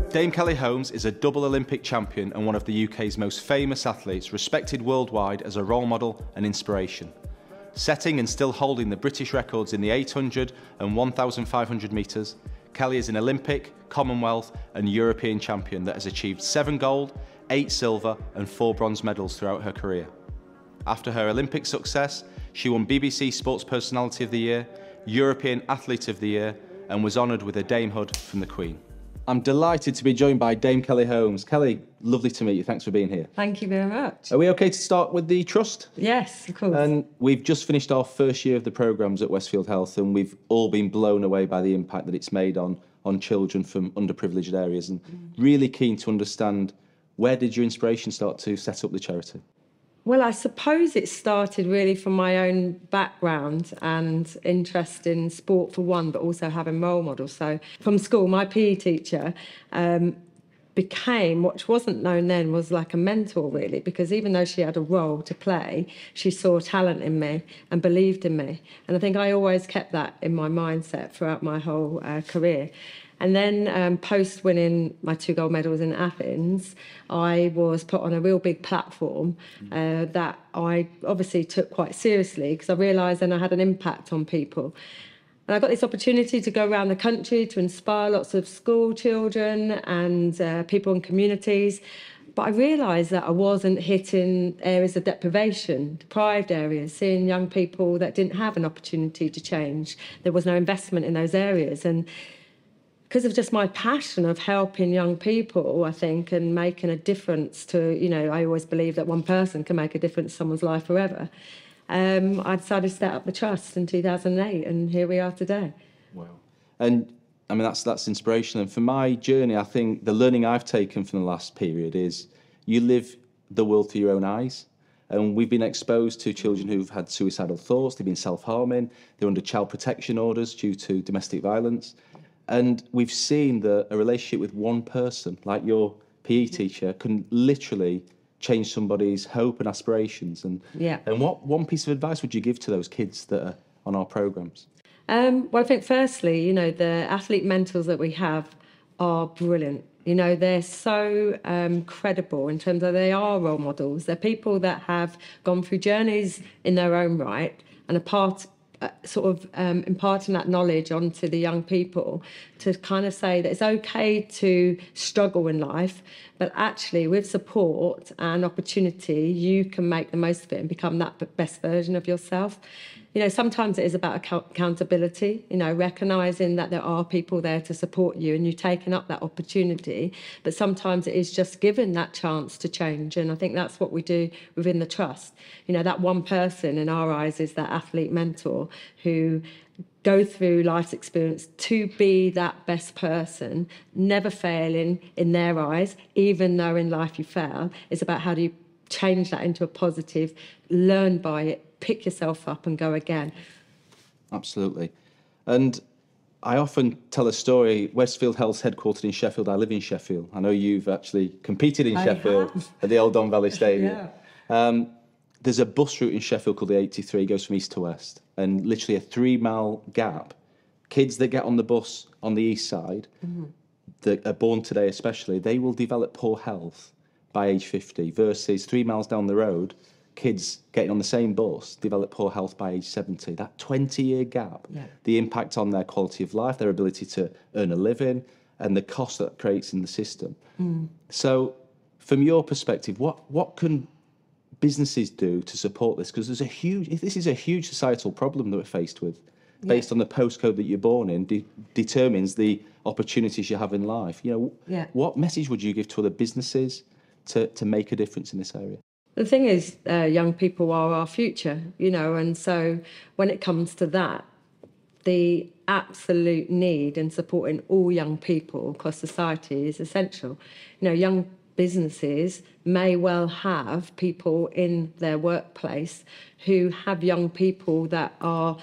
Dame Kelly Holmes is a double Olympic champion and one of the UK's most famous athletes, respected worldwide as a role model and inspiration. Setting and still holding the British records in the 800 and 1,500 metres, Kelly is an Olympic, Commonwealth and European champion that has achieved 7 gold, 8 silver and 4 bronze medals throughout her career. After her Olympic success, she won BBC Sports Personality of the Year, European Athlete of the Year and was honoured with a Damehood from the Queen. I'm delighted to be joined by Dame Kelly Holmes. Kelly, lovely to meet you. Thanks for being here. Thank you very much. Are we okay to start with the trust? Yes, of course. And we've just finished our first year of the programmes at Westfield Health, and we've all been blown away by the impact that it's made on children from underprivileged areas, and really keen to understand, where did your inspiration start to set up the charity? Well, I suppose it started really from my own background and interest in sport for one, but also having role models. So from school, my PE teacher became, what wasn't known then, was like a mentor really, because even though she had a role to play, she saw talent in me and believed in me. And I think I always kept that in my mindset throughout my whole career. And then post-winning my 2 gold medals in Athens, I was put on a real big platform that I obviously took quite seriously, because I realised then I had an impact on people. And I got this opportunity to go around the country to inspire lots of school children and people in communities. But I realised that I wasn't hitting areas of deprivation, deprived areas, seeing young people that didn't have an opportunity to change. There was no investment in those areas. And because of just my passion of helping young people, I think, and making a difference to, I always believe that one person can make a difference to someone's life forever. I decided to set up the trust in 2008, and here we are today. Wow. And I mean, that's inspirational. And for my journey, I think the learning I've taken from the last period is you live the world through your own eyes. And we've been exposed to children who've had suicidal thoughts, they've been self-harming, they're under child protection orders due to domestic violence. And we've seen that a relationship with one person, like your PE teacher, can literally change somebody's hope and aspirations. And what one piece of advice would you give to those kids that are on our programmes? Well, I think firstly, the athlete mentors that we have are brilliant. They're so credible in terms of they are role models. They're people that have gone through journeys in their own right and are imparting that knowledge onto the young people to kind of say that it's okay to struggle in life, but actually with support and opportunity, you can make the most of it and become that best version of yourself. Sometimes it is about accountability, recognising that there are people there to support you and you taking up that opportunity. But sometimes it is just given that chance to change. And I think that's what we do within the trust. That one person in our eyes is that athlete mentor who go through life's experience to be that best person, never failing in their eyes, even though in life you fail. It's about how do you change that into a positive, learn by it, pick yourself up and go again. Absolutely. And I often tell a story. Westfield Health's headquartered in Sheffield. I live in Sheffield. I know you've actually competed in Sheffield at the old Don Valley Stadium. Yeah. There's a bus route in Sheffield called the 83, goes from east to west, and literally a 3-mile gap. Kids that get on the bus on the east side, that are born today especially, they will develop poor health by age 50 versus 3 miles down the road, kids getting on the same bus develop poor health by age 70. That 20-year gap, the impact on their quality of life, their ability to earn a living, and the cost that creates in the system. So from your perspective, what can businesses do to support this? Because this is a huge societal problem that we're faced with, based on the postcode that you're born in, determines the opportunities you have in life. What message would you give to other businesses to make a difference in this area? The thing is, young people are our future, and so when it comes to that, the absolute need in supporting all young people across society is essential. Young businesses may well have people in their workplace who have young people that are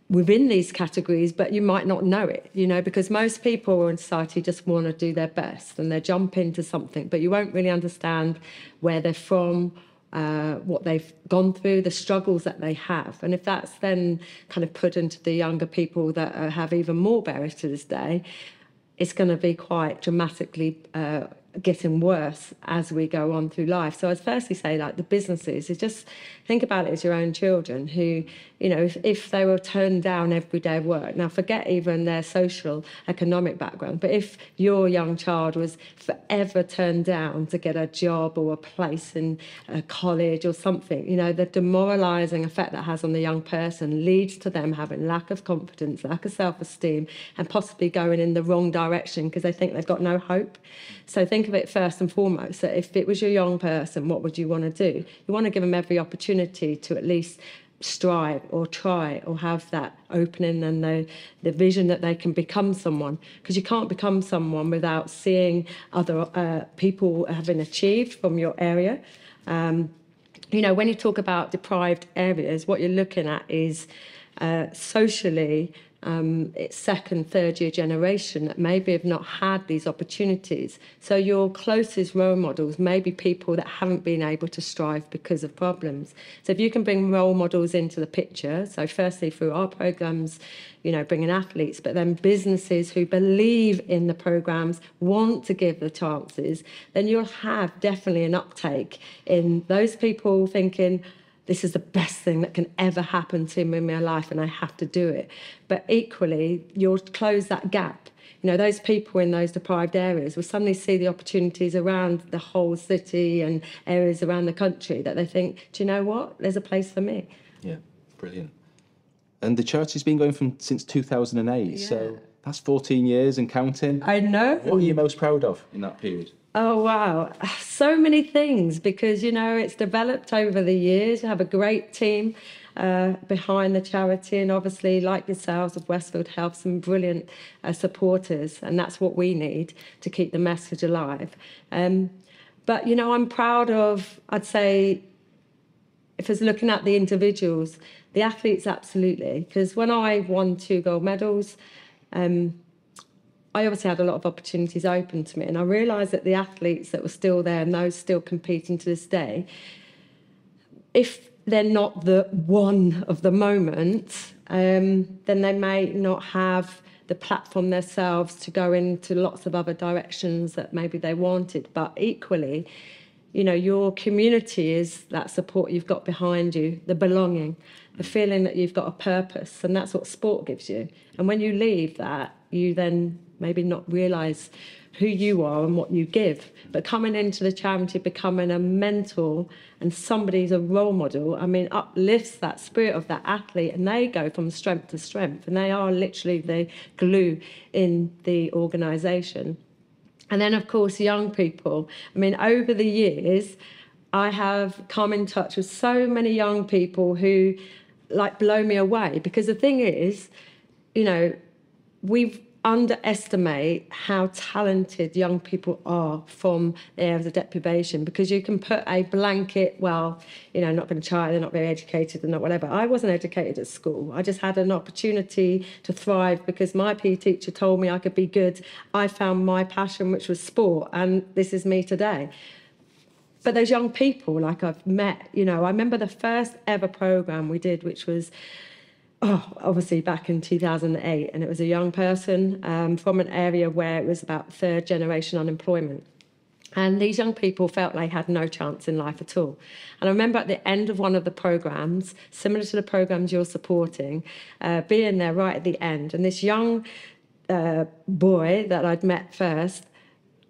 within these categories, but you might not know it, because most people in society just want to do their best and they jump into something, but you won't really understand where they're from, what they've gone through, the struggles that they have. And if that's then kind of put into the younger people that have even more barriers to this day, it's going to be quite dramatically getting worse as we go on through life. So I'd firstly say, like, the businesses, is just think about it as your own children who, you know, if they were turned down every day of work, now forget even their social, economic background, but if your young child was forever turned down to get a job or a place in a college or something, you know, the demoralising effect that has on the young person leads to them having lack of confidence, lack of self-esteem, and possibly going in the wrong direction because they think they've got no hope. So think of it first and foremost, that if it was your young person, what would you want to do? You want to give them every opportunity to at least strive or try or have that opening and the vision that they can become someone, because you can't become someone without seeing other people having achieved from your area. You know, when you talk about deprived areas, what you're looking at is socially, it's second, third year generation that maybe have not had these opportunities. So your closest role models may be people that haven't been able to strive because of problems. So if you can bring role models into the picture, so firstly through our programs, you know, bringing athletes, but then businesses who believe in the programs, want to give the chances, then you'll have definitely an uptake in those people thinking, this is the best thing that can ever happen to me in my life and I have to do it. But equally, you'll close that gap. You know, those people in those deprived areas will suddenly see the opportunities around the whole city and areas around the country that they think, do you know what? There's a place for me. Yeah, brilliant. And the charity's been going since 2008, so that's 14 years and counting. I know. What are you most proud of in that period? Oh, wow. So many things, because, you know, it's developed over the years. You have a great team behind the charity, and obviously, like yourselves of Westfield Health, some brilliant supporters, and that's what we need to keep the message alive. But, you know, I'm proud of, I'd say, if I was looking at the individuals, the athletes, absolutely, because when I won 2 gold medals, I obviously had a lot of opportunities open to me, and I realised that the athletes that were still there and those still competing to this day, if they're not the one of the moment, then they may not have the platform themselves to go into lots of other directions that maybe they wanted. But equally, you know, your community is that support you've got behind you, the belonging, the feeling that you've got a purpose, and that's what sport gives you. And when you leave that, you then maybe not realise who you are and what you give. But coming into the charity, becoming a mentor and somebody's a role model, I mean, uplifts that spirit of that athlete, and they go from strength to strength, and they are literally the glue in the organisation. And then, of course, young people. I mean, over the years, I have come in touch with so many young people who, like, blow me away. Because the thing is, you know, we underestimate how talented young people are from the areas of deprivation, because you can put a blanket, well, you know, not going to try, they're not very educated, they're not whatever. I wasn't educated at school. I just had an opportunity to thrive because my PE teacher told me I could be good. I found my passion, which was sport, and this is me today. But those young people, like, I've met, you know, I remember the first ever programme we did, which was obviously back in 2008, and it was a young person from an area where it was about third generation unemployment. And these young people felt they had no chance in life at all. And I remember at the end of one of the programmes, similar to the programmes you're supporting, being there right at the end, and this young boy that I'd met first,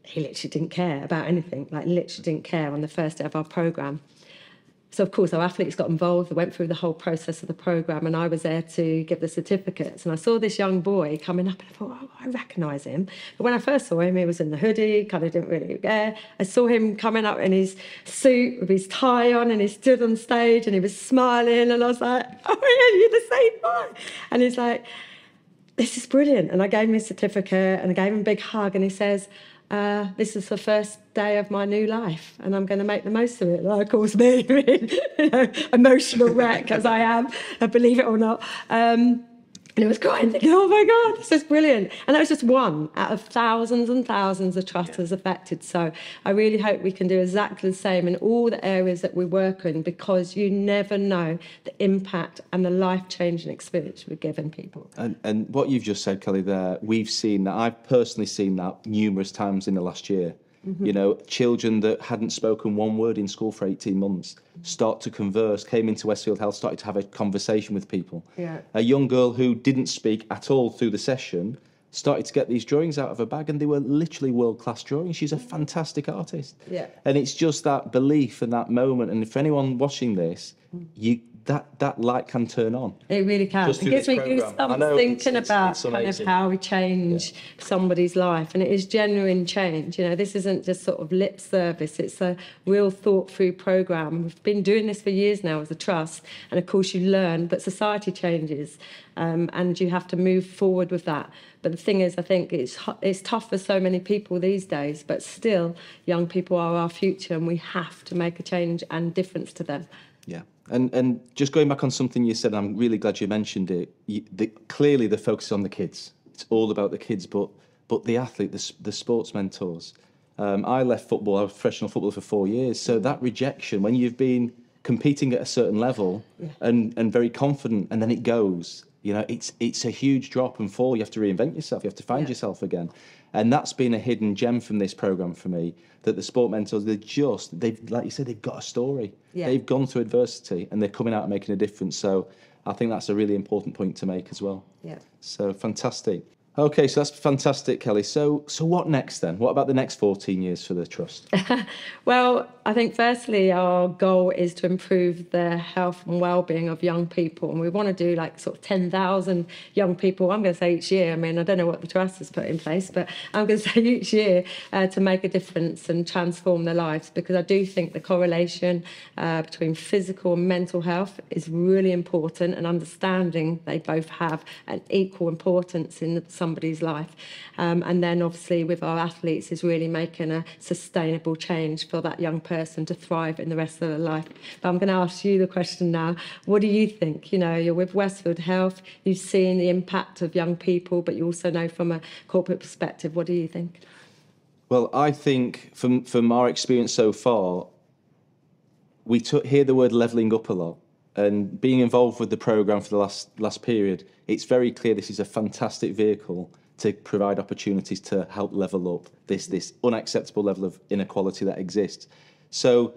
he literally didn't care about anything, like literally didn't care on the first day of our programme. So, of course, our athletes got involved. They went through the whole process of the programme, and I was there to give the certificates. And I saw this young boy coming up, and I thought, oh, I recognise him. But when I first saw him, he was in the hoodie, kind of didn't really care. I saw him coming up in his suit with his tie on, and he stood on stage, and he was smiling. And I was like, oh, yeah, you're the same boy. And he's like, this is brilliant. And I gave him his certificate, and I gave him a big hug, and he says, this is the first day of my new life, and I'm going to make the most of it. Well, of course, me, you know, emotional wreck as I am, believe it or not. And I was crying, thinking, oh my God, this is brilliant. And that was just one out of thousands and thousands of trusts affected. So I really hope we can do exactly the same in all the areas that we work in, because you never know the impact and the life-changing experience we're giving people. And what you've just said, Kelly, there, we've seen that. I've personally seen that numerous times in the last year. You know, children that hadn't spoken one word in school for 18 months start to converse, came into Westfield Health, started to have a conversation with people. Yeah. A young girl who didn't speak at all through the session started to get these drawings out of her bag, and they were literally world-class drawings. She's a fantastic artist. Yeah. And it's just that belief and that moment. And if anyone watching this, that light can turn on. It really can. Just It through gives this me programme. I goosebumps know, thinking about it's kind of amazing. how we change somebody's life. And it is genuine change. You know, this isn't just sort of lip service. It's a real thought-through programme. We've been doing this for years now as a trust. And of course you learn, but society changes. And you have to move forward with that. But the thing is, I think it's tough for so many people these days, but still, young people are our future, and we have to make a change and difference to them. Yeah. And just going back on something you said, I'm really glad you mentioned it. Clearly, the focus is on the kids. It's all about the kids, but the athlete, the sports mentors. I left football. I was a professional footballer for 4 years. So that rejection, when you've been competing at a certain level and very confident, and then it goes, you know, it's a huge drop and fall. You have to reinvent yourself. You have to find yourself again. And that's been a hidden gem from this programme for me, that the sport mentors, they've, like you said, they've got a story. Yeah. They've gone through adversity and they're coming out and making a difference. So I think that's a really important point to make as well. Yeah. So fantastic. Okay, so that's fantastic, Kelly. So what next then? What about the next 14 years for the Trust? Well, I think firstly our goal is to improve the health and well-being of young people, and we want to do like sort of 10,000 young people. I'm going to say each year. I mean, I don't know what the Trust has put in place, but I'm going to say each year to make a difference and transform their lives, because I do think the correlation between physical and mental health is really important, and understanding they both have an equal importance in somebody's life. And then obviously with our athletes is really making a sustainable change for that young person to thrive in the rest of their life. But I'm going to ask you the question now. What do you think? You know, you're with Westfield Health, you've seen the impact of young people, but you also know from a corporate perspective. What do you think? Well, I think from our experience so far, we hear the word levelling up a lot. And being involved with the programme for the last period, it's very clear this is a fantastic vehicle to provide opportunities to help level up this unacceptable level of inequality that exists. So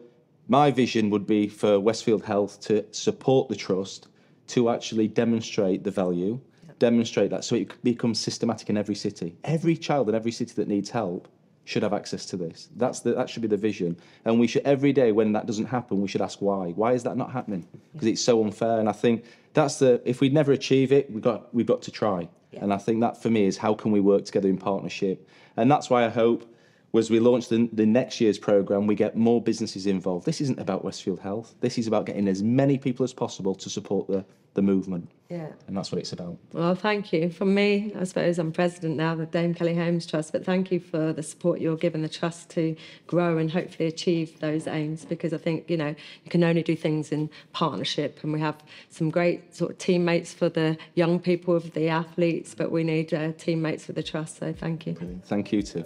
my vision would be for Westfield Health to support the Trust to actually demonstrate the value, demonstrate that, so it becomes systematic in every city. Every child in every city that needs help should have access to this. That should be the vision. And we should, every day when that doesn't happen, we should ask why. Why is that not happening? Because it's so unfair. And I think if we never achieve it, we've got to try. Yeah. And I think that for me is how can we work together in partnership? And that's why I hope as we launch the next year's programme, we get more businesses involved. This isn't about Westfield Health. This is about getting as many people as possible to support the movement. Yeah. And that's what it's about. Well, thank you. From me, I suppose I'm president now of the Dame Kelly Holmes Trust, but thank you for the support you're giving the Trust to grow and hopefully achieve those aims, because I think, you know, you can only do things in partnership, and we have some great sort of teammates for the young people, of the athletes, but we need teammates for the Trust, so thank you. Brilliant. Thank you too.